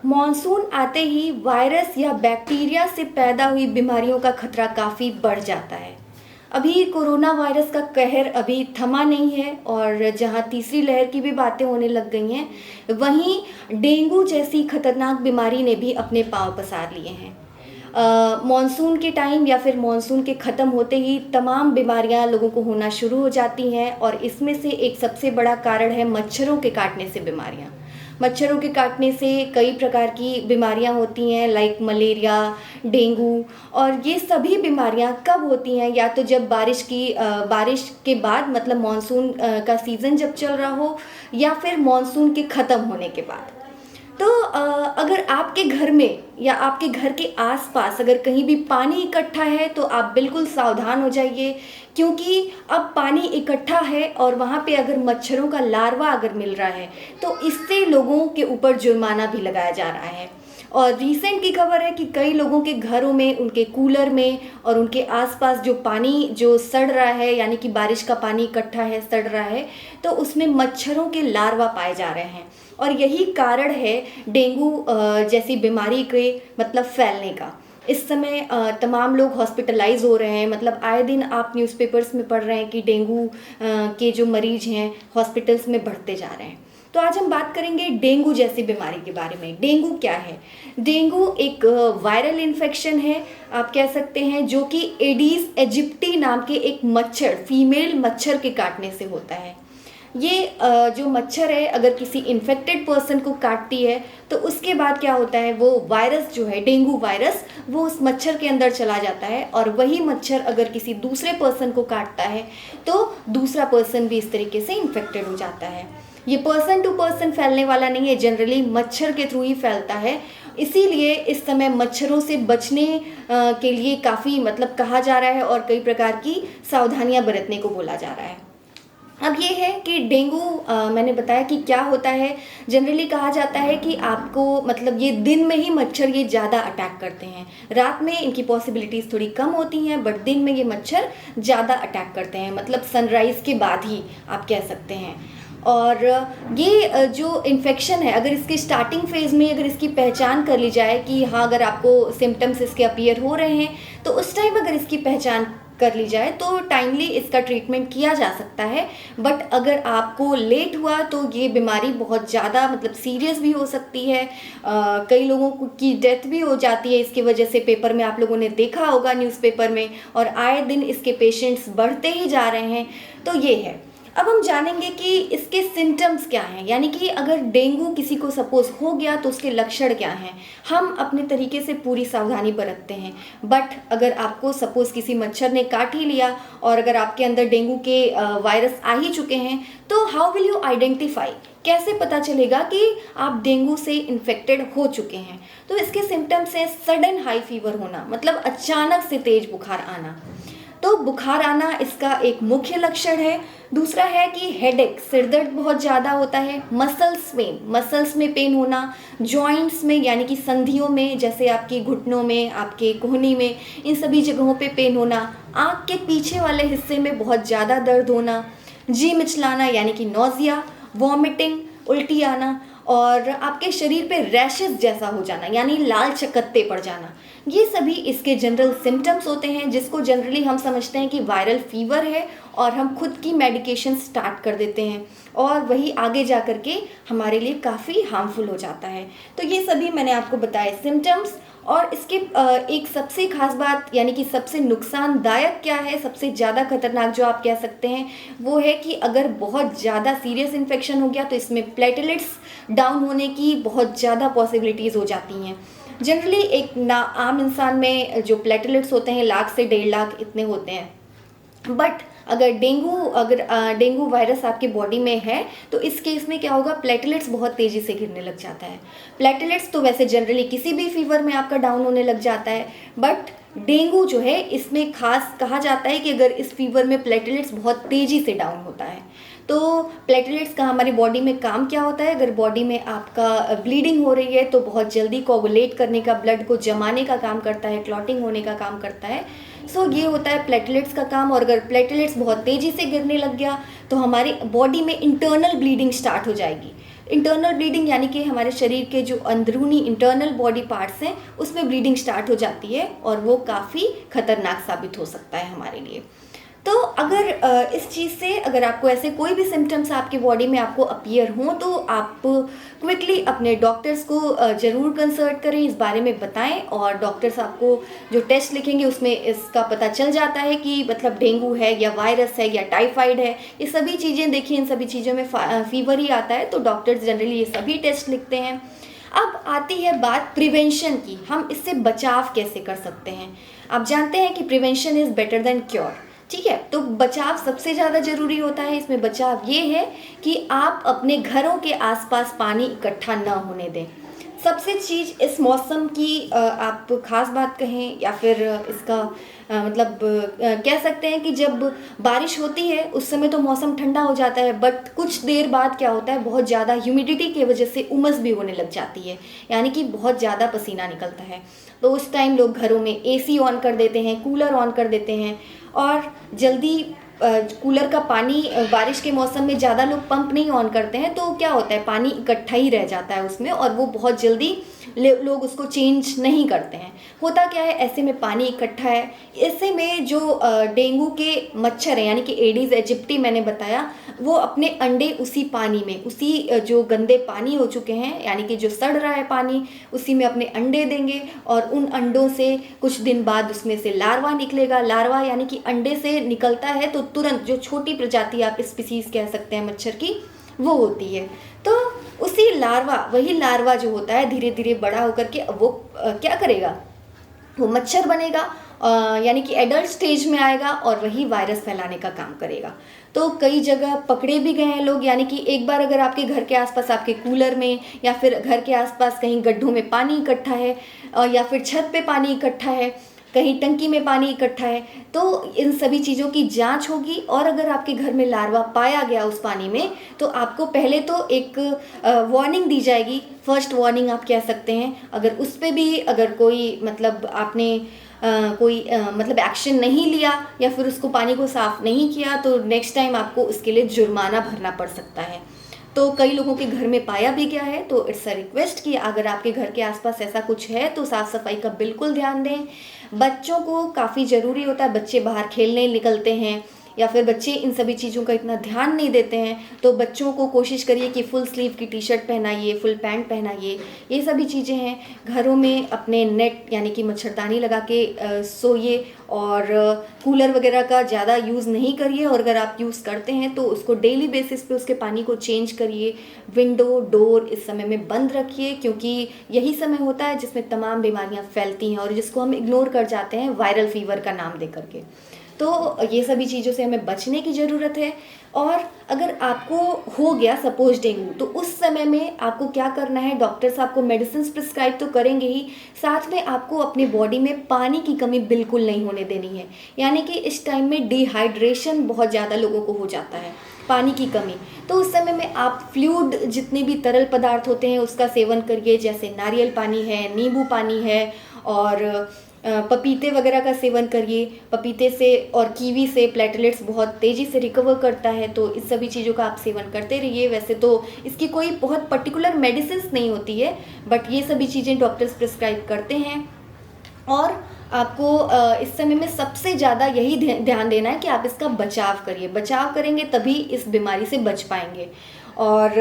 Monsoon आते ही virus या bacteria से पैदा हुई बीमारियों का खतरा काफ़ी बढ़ जाता है। अभी कोरोना वायरस का कहर अभी थमा नहीं है और जहां तीसरी लहर की भी बातें होने लग गई हैं, वहीं डेंगू जैसी खतरनाक बीमारी ने भी अपने पांव पसार लिए हैं। मॉनसून के टाइम या फिर मॉनसून के ख़त्म होते ही तमाम बीमारियां लोगों को होना शुरू हो जाती हैं और इसमें से एक सबसे बड़ा कारण है मच्छरों के काटने से बीमारियां। मच्छरों के काटने से कई प्रकार की बीमारियां होती हैं, लाइक मलेरिया, डेंगू। और ये सभी बीमारियां कब होती हैं? या तो जब बारिश के बाद, मतलब मॉनसून का सीज़न जब चल रहा हो, या फिर मॉनसून के ख़त्म होने के बाद। तो अगर आपके घर में या आपके घर के आसपास अगर कहीं भी पानी इकट्ठा है तो आप बिल्कुल सावधान हो जाइए, क्योंकि अब पानी इकट्ठा है और वहाँ पे अगर मच्छरों का लार्वा अगर मिल रहा है तो इससे लोगों के ऊपर जुर्माना भी लगाया जा रहा है। और रिसेंट की खबर है कि कई लोगों के घरों में, उनके कूलर में और उनके आसपास जो पानी जो सड़ रहा है, यानी कि बारिश का पानी इकट्ठा है, सड़ रहा है, तो उसमें मच्छरों के लार्वा पाए जा रहे हैं। और यही कारण है डेंगू जैसी बीमारी के मतलब फैलने का। इस समय तमाम लोग हॉस्पिटलाइज हो रहे हैं, मतलब आए दिन आप न्यूज़पेपर्स में पढ़ रहे हैं कि डेंगू के जो मरीज हैं हॉस्पिटल्स में बढ़ते जा रहे हैं। तो आज हम बात करेंगे डेंगू जैसी बीमारी के बारे में। डेंगू क्या है? डेंगू एक वायरल इन्फेक्शन है, आप कह सकते हैं, जो कि एडीज एजिप्टी नाम के एक मच्छर, फीमेल मच्छर के काटने से होता है। ये जो मच्छर है अगर किसी इन्फेक्टेड पर्सन को काटती है तो उसके बाद क्या होता है, वो वायरस जो है, डेंगू वायरस, वो उस मच्छर के अंदर चला जाता है और वही मच्छर अगर किसी दूसरे पर्सन को काटता है तो दूसरा पर्सन भी इस तरीके से इन्फेक्टेड हो जाता है। ये पर्सन टू पर्सन फैलने वाला नहीं है, जनरली मच्छर के थ्रू ही फैलता है। इसीलिए इस समय मच्छरों से बचने के लिए काफ़ी मतलब कहा जा रहा है और कई प्रकार की सावधानियां बरतने को बोला जा रहा है। अब ये है कि डेंगू मैंने बताया कि क्या होता है। जनरली कहा जाता है कि आपको मतलब ये दिन में ही मच्छर ये ज़्यादा अटैक करते हैं, रात में इनकी पॉसिबिलिटीज़ थोड़ी कम होती हैं, बट दिन में ये मच्छर ज़्यादा अटैक करते हैं, मतलब सनराइज़ के बाद ही आप कह सकते हैं। और ये जो इन्फेक्शन है, अगर इसके स्टार्टिंग फेज़ में अगर इसकी पहचान कर ली जाए कि हाँ, अगर आपको सिम्टम्स इसके अपीयर हो रहे हैं तो उस टाइम अगर इसकी पहचान कर ली जाए तो टाइमली इसका ट्रीटमेंट किया जा सकता है। बट अगर आपको लेट हुआ तो ये बीमारी बहुत ज़्यादा मतलब सीरियस भी हो सकती है। कई लोगों की डेथ भी हो जाती है इसकी वजह से, पेपर में आप लोगों ने देखा होगा, न्यूज़पेपर में, और आए दिन इसके पेशेंट्स बढ़ते ही जा रहे हैं। तो ये है। अब हम जानेंगे कि इसके सिम्टम्स क्या हैं, यानी कि अगर डेंगू किसी को सपोज हो गया तो उसके लक्षण क्या हैं। हम अपने तरीके से पूरी सावधानी बरतते हैं, बट अगर आपको सपोज किसी मच्छर ने काट ही लिया और अगर आपके अंदर डेंगू के वायरस आ ही चुके हैं तो हाउ विल यू आइडेंटिफाई, कैसे पता चलेगा कि आप डेंगू से इन्फेक्टेड हो चुके हैं? तो इसके सिम्टम्स हैं सडन हाई फीवर होना, मतलब अचानक से तेज बुखार आना। तो बुखार आना इसका एक मुख्य लक्षण है। दूसरा है कि हेडेक, सिरदर्द बहुत ज़्यादा होता है। मसल्स में पेन होना, जॉइंट्स में यानी कि संधियों में, जैसे आपके घुटनों में, आपके कोहनी में, इन सभी जगहों पे पेन होना। आँख के पीछे वाले हिस्से में बहुत ज़्यादा दर्द होना, जी मिचलाना यानी कि नौजिया, वॉमिटिंग, उल्टी आना, और आपके शरीर पे रैशेस जैसा हो जाना यानी लाल चकत्ते पड़ जाना। ये सभी इसके जनरल सिम्टम्स होते हैं, जिसको जनरली हम समझते हैं कि वायरल फीवर है और हम खुद की मेडिकेशन स्टार्ट कर देते हैं और वही आगे जा कर के हमारे लिए काफ़ी हार्मफुल हो जाता है। तो ये सभी मैंने आपको बताए सिम्टम्स। और इसके एक सबसे खास बात यानी कि सबसे नुकसानदायक क्या है, सबसे ज़्यादा खतरनाक जो आप कह सकते हैं, वो है कि अगर बहुत ज़्यादा सीरियस इन्फेक्शन हो गया तो इसमें प्लेटलेट्स डाउन होने की बहुत ज़्यादा पॉसिबिलिटीज़ हो जाती हैं। जनरली एक आम इंसान में जो प्लेटलेट्स होते हैं 1 लाख से 1.5 लाख इतने होते हैं, बट अगर डेंगू वायरस आपके बॉडी में है तो इस केस में क्या होगा, प्लेटलेट्स बहुत तेज़ी से गिरने लग जाता है। प्लेटलेट्स तो वैसे जनरली किसी भी फीवर में आपका डाउन होने लग जाता है, बट डेंगू जो है इसमें खास कहा जाता है कि अगर इस फीवर में प्लेटलेट्स बहुत तेज़ी से डाउन होता है। तो प्लेटलेट्स का हमारी बॉडी में काम क्या होता है, अगर बॉडी में आपका ब्लीडिंग हो रही है तो बहुत जल्दी कोगुलेट करने का, ब्लड को जमाने का काम करता है, क्लॉटिंग होने का काम करता है। सो ये होता है प्लेटलेट्स का काम। और अगर प्लेटलेट्स बहुत तेज़ी से गिरने लग गया तो हमारी बॉडी में इंटरनल ब्लीडिंग स्टार्ट हो जाएगी। इंटरनल ब्लीडिंग यानी कि हमारे शरीर के जो अंदरूनी इंटरनल बॉडी पार्ट्स हैं उसमें ब्लीडिंग स्टार्ट हो जाती है और वो काफ़ी खतरनाक साबित हो सकता है हमारे लिए। तो अगर इस चीज़ से अगर आपको ऐसे कोई भी सिम्टम्स आपकी बॉडी में आपको अपीयर हों तो आप क्विकली अपने डॉक्टर्स को ज़रूर कंसल्ट करें, इस बारे में बताएं और डॉक्टर्स आपको जो टेस्ट लिखेंगे उसमें इसका पता चल जाता है कि मतलब डेंगू है या वायरस है या टाइफाइड है। ये सभी चीज़ें देखिए, इन सभी चीज़ों में फीवर ही आता है तो डॉक्टर्स जनरली ये सभी टेस्ट लिखते हैं। अब आती है बात प्रिवेंशन की, हम इससे बचाव कैसे कर सकते हैं। आप जानते हैं कि prevention is better than cure, ठीक है। तो बचाव सबसे ज़्यादा ज़रूरी होता है। इसमें बचाव ये है कि आप अपने घरों के आसपास पानी इकट्ठा न होने दें। सबसे चीज़ इस मौसम की आप ख़ास बात कहें या फिर इसका मतलब कह सकते हैं कि जब बारिश होती है उस समय तो मौसम ठंडा हो जाता है, बट कुछ देर बाद क्या होता है, बहुत ज़्यादा ह्यूमिडिटी की वजह से उमस भी होने लग जाती है, यानी कि बहुत ज़्यादा पसीना निकलता है। तो उस टाइम लोग घरों में एसी ऑन कर देते हैं, कूलर ऑन कर देते हैं और जल्दी कूलर का पानी बारिश के मौसम में ज़्यादा लोग पंप नहीं ऑन करते हैं तो क्या होता है, पानी इकट्ठा ही रह जाता है उसमें और वो बहुत जल्दी लोग उसको चेंज नहीं करते हैं। होता क्या है, ऐसे में पानी इकट्ठा है, ऐसे में जो डेंगू के मच्छर हैं यानी कि एडीज एजिप्टी मैंने बताया, वो अपने अंडे उसी पानी में, उसी जो गंदे पानी हो चुके हैं यानी कि जो सड़ रहा है पानी, उसी में अपने अंडे देंगे और उन अंडों से कुछ दिन बाद उसमें से लार्वा निकलेगा। लार्वा यानी कि अंडे से निकलता है तो तुरंत जो छोटी प्रजाति आप स्पीसीज कह सकते हैं मच्छर की, वो होती है। तो उसी लार्वा, वही लार्वा जो होता है धीरे धीरे बड़ा होकर के वो क्या करेगा, वो मच्छर बनेगा यानी कि एडल्ट स्टेज में आएगा और वही वायरस फैलाने का काम करेगा। तो कई जगह पकड़े भी गए हैं लोग, यानी कि एक बार अगर आपके घर के आसपास, आपके कूलर में या फिर घर के आसपास कहीं गड्ढों में पानी इकट्ठा है या फिर छत पे पानी इकट्ठा है, कहीं टंकी में पानी इकट्ठा है, तो इन सभी चीज़ों की जांच होगी और अगर आपके घर में लार्वा पाया गया उस पानी में तो आपको पहले तो एक वार्निंग दी जाएगी, फर्स्ट वार्निंग आप कह सकते हैं। अगर उस पर भी अगर कोई मतलब आपने कोई मतलब एक्शन नहीं लिया या फिर उसको पानी को साफ़ नहीं किया तो नेक्स्ट टाइम आपको उसके लिए जुर्माना भरना पड़ सकता है। तो कई लोगों के घर में पाया भी गया है, तो इट्स अ रिक्वेस्ट कि अगर आपके घर के आसपास ऐसा कुछ है तो साफ़ सफाई का बिल्कुल ध्यान दें। बच्चों को काफ़ी ज़रूरी होता है, बच्चे बाहर खेलने निकलते हैं या फिर बच्चे इन सभी चीज़ों का इतना ध्यान नहीं देते हैं, तो बच्चों को कोशिश करिए कि फुल स्लीव की टी शर्ट पहनाइए, फुल पैंट पहनाइए। ये सभी चीज़ें हैं। घरों में अपने नेट यानी कि मच्छरदानी लगा के सोइए और कूलर वगैरह का ज़्यादा यूज़ नहीं करिए और अगर आप यूज़ करते हैं तो उसको डेली बेसिस पे उसके पानी को चेंज करिए। विंडो डोर इस समय में बंद रखिए क्योंकि यही समय होता है जिसमें तमाम बीमारियां फैलती हैं और जिसको हम इग्नोर कर जाते हैं वायरल फीवर का नाम दे करके। तो ये सभी चीज़ों से हमें बचने की ज़रूरत है। और अगर आपको हो गया सपोज डेंगू, तो उस समय में आपको क्या करना है, डॉक्टर्स आपको मेडिसिन प्रिस्क्राइब तो करेंगे ही, साथ में आपको अपनी बॉडी में पानी की कमी बिल्कुल नहीं होने देनी है। यानी कि इस टाइम में डिहाइड्रेशन बहुत ज़्यादा लोगों को हो जाता है, पानी की कमी। तो उस समय में आप फ्लूइड जितने भी तरल पदार्थ होते हैं उसका सेवन करिए, जैसे नारियल पानी है, नींबू पानी है और पपीते वगैरह का सेवन करिए। पपीते से और कीवी से प्लेटलेट्स बहुत तेज़ी से रिकवर करता है, तो इस सभी चीज़ों का आप सेवन करते रहिए। वैसे तो इसकी कोई बहुत पर्टिकुलर मेडिसिन नहीं होती है, बट ये सभी चीज़ें डॉक्टर्स प्रिस्क्राइब करते हैं। और आपको इस समय में सबसे ज़्यादा यही ध्यान देना है कि आप इसका बचाव करिए। बचाव करेंगे तभी इस बीमारी से बच पाएंगे। और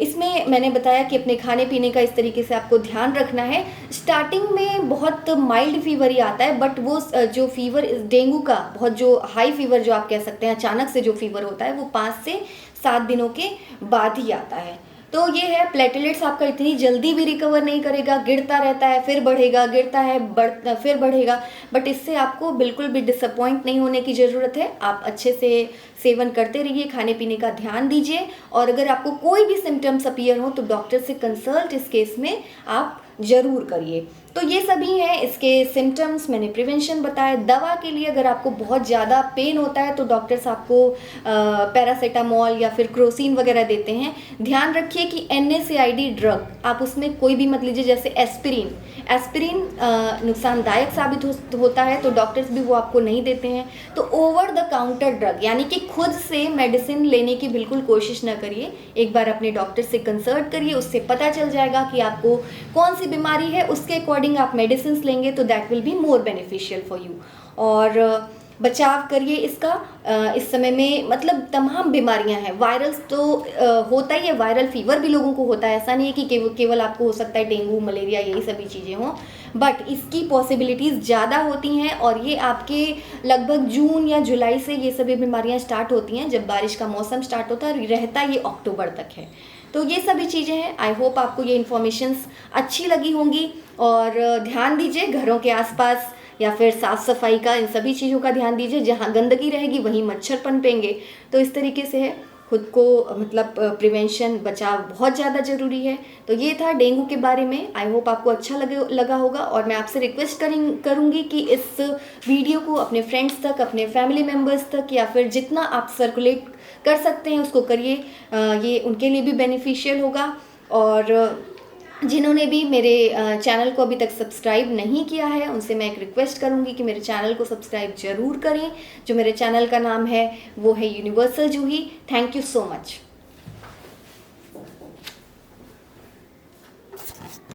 इसमें मैंने बताया कि अपने खाने पीने का इस तरीके से आपको ध्यान रखना है। स्टार्टिंग में बहुत माइल्ड फीवर ही आता है, बट वो जो फीवर डेंगू का बहुत जो हाई फीवर जो आप कह सकते हैं, अचानक से जो फीवर होता है, वो 5 से 7 दिनों के बाद ही आता है। तो ये है, प्लेटलेट्स आपका इतनी जल्दी भी रिकवर नहीं करेगा, गिरता रहता है फिर बढ़ेगा, गिरता है फिर बढ़ेगा, बट इससे आपको बिल्कुल भी डिसअपॉइंट नहीं होने की ज़रूरत है। आप अच्छे से सेवन करते रहिए, खाने पीने का ध्यान दीजिए और अगर आपको कोई भी सिम्टम्स अपीयर हो तो डॉक्टर से कंसल्ट इस केस में आप ज़रूर करिए। तो ये सभी हैं इसके सिम्टम्स, मैंने प्रिवेंशन बताया। दवा के लिए अगर आपको बहुत ज़्यादा पेन होता है तो डॉक्टर्स आपको पैरासीटामोल या फिर क्रोसिन वगैरह देते हैं। ध्यान रखिए कि NSAID ड्रग आप उसमें कोई भी मत लीजिए, जैसे एस्पिरिन। एस्पिरिन नुकसानदायक साबित होता है तो डॉक्टर्स भी वो आपको नहीं देते हैं। तो ओवर द काउंटर ड्रग यानी कि खुद से मेडिसिन लेने की बिल्कुल कोशिश ना करिए। एक बार अपने डॉक्टर से कंसल्ट करिए, उससे पता चल जाएगा कि आपको कौन सी बीमारी है, उसके अकॉर्डिंग आप मेडिसिन लेंगे तो that will be more beneficial for you. और बचाव करिए इसका। इस समय में मतलब तमाम बीमारियां हैं। वायरल तो होता ही है, वायरल फीवर भी लोगों को होता है। ऐसा नहीं है कि केवल आपको हो सकता है डेंगू, मलेरिया, यही सभी चीज़ें हों, बट इसकी पॉसिबिलिटीज़ ज़्यादा होती हैं। और ये आपके लगभग जून या जुलाई से ये सभी बीमारियां स्टार्ट होती हैं। जब बारिश का मौसम स्टार्ट होता है, रहता ये अक्टूबर तक है। तो ये सभी चीज़ें हैं। आई होप आपको ये इन्फॉर्मेशंस अच्छी लगी होंगी। और ध्यान दीजिए घरों के आसपास या फिर साफ़ सफाई का, इन सभी चीज़ों का ध्यान दीजिए। जहाँ गंदगी रहेगी वहीं मच्छर पनपेंगे। तो इस तरीके से है, खुद को मतलब प्रिवेंशन, बचाव बहुत ज़्यादा ज़रूरी है। तो ये था डेंगू के बारे में। आई होप आपको अच्छा लगा होगा। और मैं आपसे रिक्वेस्ट करूँगी कि इस वीडियो को अपने फ्रेंड्स तक, अपने फैमिली मेम्बर्स तक, या फिर जितना आप सर्कुलेट कर सकते हैं उसको करिए। ये उनके लिए भी बेनिफिशियल होगा। और जिन्होंने भी मेरे चैनल को अभी तक सब्सक्राइब नहीं किया है, उनसे मैं एक रिक्वेस्ट करूंगी कि मेरे चैनल को सब्सक्राइब ज़रूर करें। जो मेरे चैनल का नाम है वो है universal Juhi. Thank you so much.